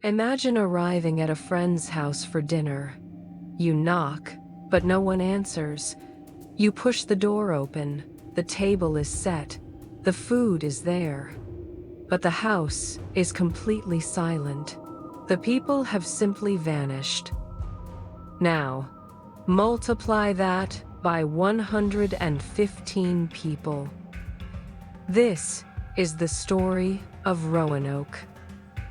Imagine arriving at a friend's house for dinner. You knock, but no one answers. You push the door open. The table is set. The food is there. But the house is completely silent. The people have simply vanished. Now, multiply that by 115 people. This is the story of Roanoke.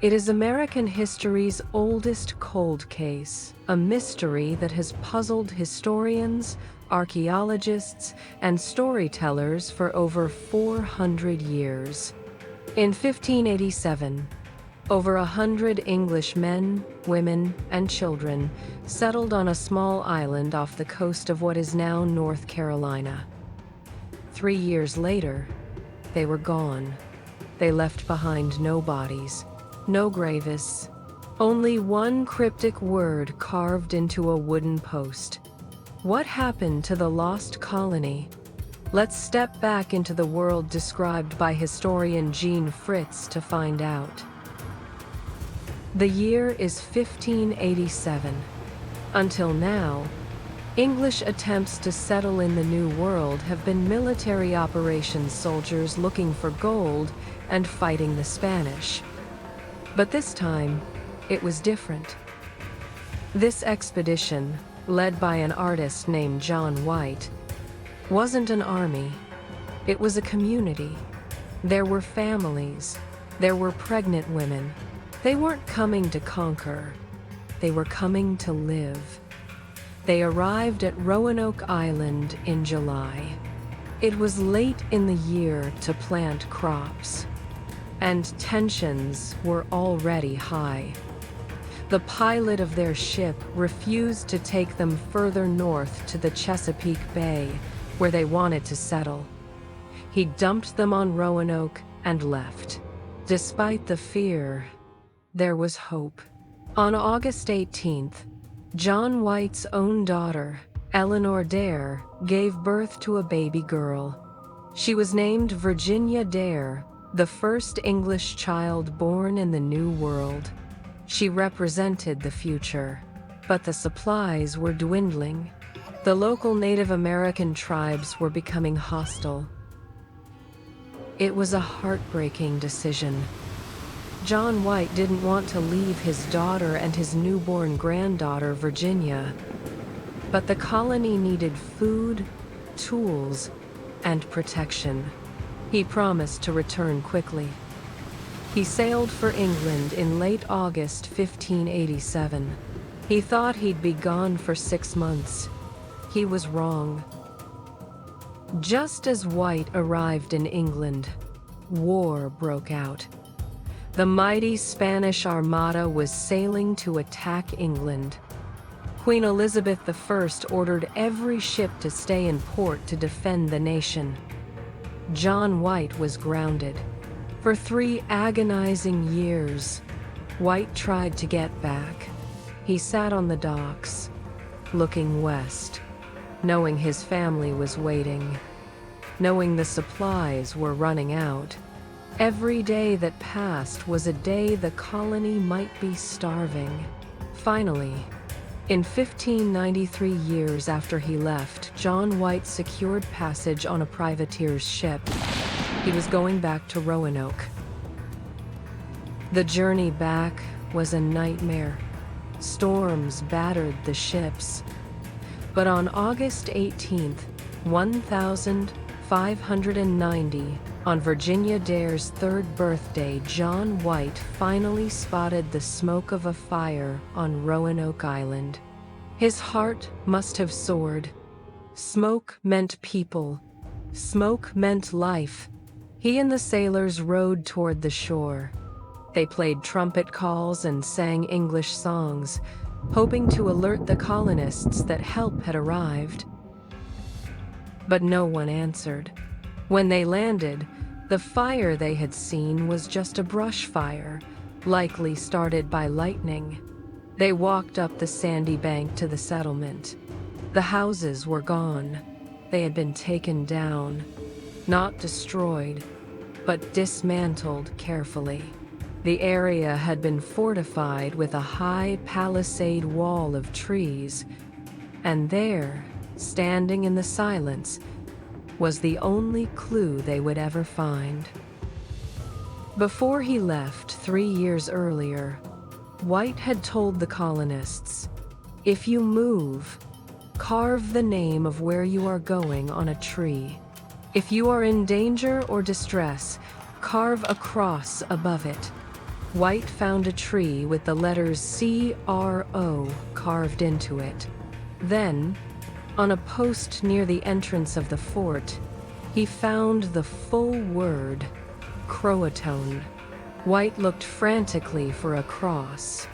It is American history's oldest cold case, a mystery that has puzzled historians, archaeologists, and storytellers for over 400 years. In 1587, over 100 English men, women, and children settled on a small island off the coast of what is now North Carolina. 3 years later, they were gone. They left behind no bodies, no graves, only one cryptic word carved into a wooden post. What happened to the lost colony? Let's step back into the world described by historian Jean Fritz to find out. The year is 1587. Until now, English attempts to settle in the New World have been military operations, soldiers looking for gold and fighting the Spanish. But this time, it was different. This expedition, led by an artist named John White, wasn't an army. It was a community. There were families. There were pregnant women. They weren't coming to conquer. They were coming to live. They arrived at Roanoke Island in July. It was late in the year to plant crops, and tensions were already high. The pilot of their ship refused to take them further north to the Chesapeake Bay, where they wanted to settle. He dumped them on Roanoke and left. Despite the fear, there was hope. On August 18th, John White's own daughter, Eleanor Dare, gave birth to a baby girl. She was named Virginia Dare, the first English child born in the New World. She represented the future, but the supplies were dwindling. The local Native American tribes were becoming hostile. It was a heartbreaking decision. John White didn't want to leave his daughter and his newborn granddaughter, Virginia, but the colony needed food, tools, and protection. He promised to return quickly. He sailed for England in late August 1587. He thought he'd be gone for 6 months. He was wrong. Just as White arrived in England, war broke out. The mighty Spanish Armada was sailing to attack England. Queen Elizabeth I ordered every ship to stay in port to defend the nation. John White was grounded. For 3 agonizing years, White tried to get back. He sat on the docks, looking west, knowing his family was waiting, knowing the supplies were running out. Every day that passed was a day the colony might be starving. Finally, in 1593, years after he left, John White secured passage on a privateer's ship. He was going back to Roanoke. The journey back was a nightmare. Storms battered the ships. But on August 18th, 1590, on Virginia Dare's 3rd birthday, John White finally spotted the smoke of a fire on Roanoke Island. His heart must have soared. Smoke meant people. Smoke meant life. He and the sailors rowed toward the shore. They played trumpet calls and sang English songs, hoping to alert the colonists that help had arrived. But no one answered. When they landed, the fire they had seen was just a brush fire, likely started by lightning. They walked up the sandy bank to the settlement. The houses were gone. They had been taken down, not destroyed, but dismantled carefully. The area had been fortified with a high palisade wall of trees, and there, standing in the silence, was the only clue they would ever find. Before he left 3 years earlier, White had told the colonists, "If you move, carve the name of where you are going on a tree. If you are in danger or distress, carve a cross above it." White found a tree with the letters CRO carved into it. Then, on a post near the entrance of the fort, he found the full word, Croatoan. White looked frantically for a cross.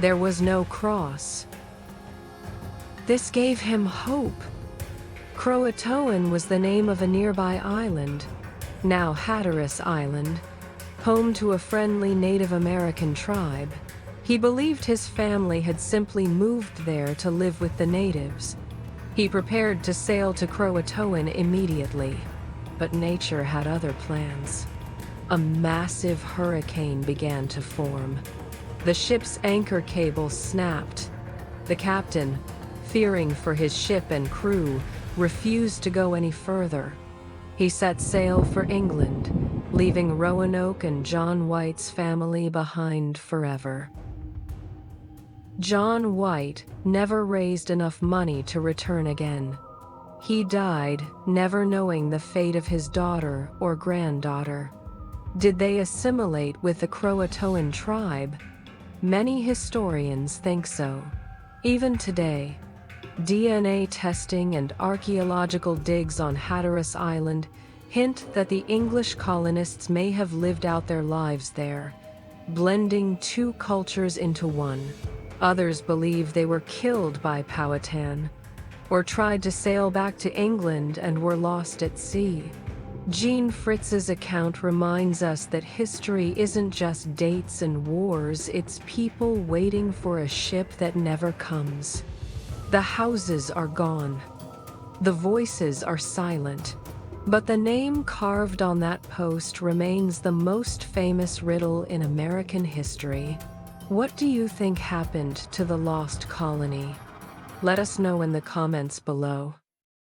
There was no cross. This gave him hope. Croatoan was the name of a nearby island, now Hatteras Island, home to a friendly Native American tribe. He believed his family had simply moved there to live with the natives. He prepared to sail to Croatoan immediately, but nature had other plans. A massive hurricane began to form. The ship's anchor cable snapped. The captain, fearing for his ship and crew, refused to go any further. He set sail for England, leaving Roanoke and John White's family behind forever. John White never raised enough money to return again. He died, never knowing the fate of his daughter or granddaughter. Did they assimilate with the Croatoan tribe? Many historians think so. Even today, DNA testing and archaeological digs on Hatteras Island hint that the English colonists may have lived out their lives there, blending two cultures into one. Others believe they were killed by Powhatan, or tried to sail back to England and were lost at sea. Jean Fritz's account reminds us that history isn't just dates and wars, it's people waiting for a ship that never comes. The houses are gone. The voices are silent. But the name carved on that post remains the most famous riddle in American history. What do you think happened to the lost colony? Let us know in the comments below.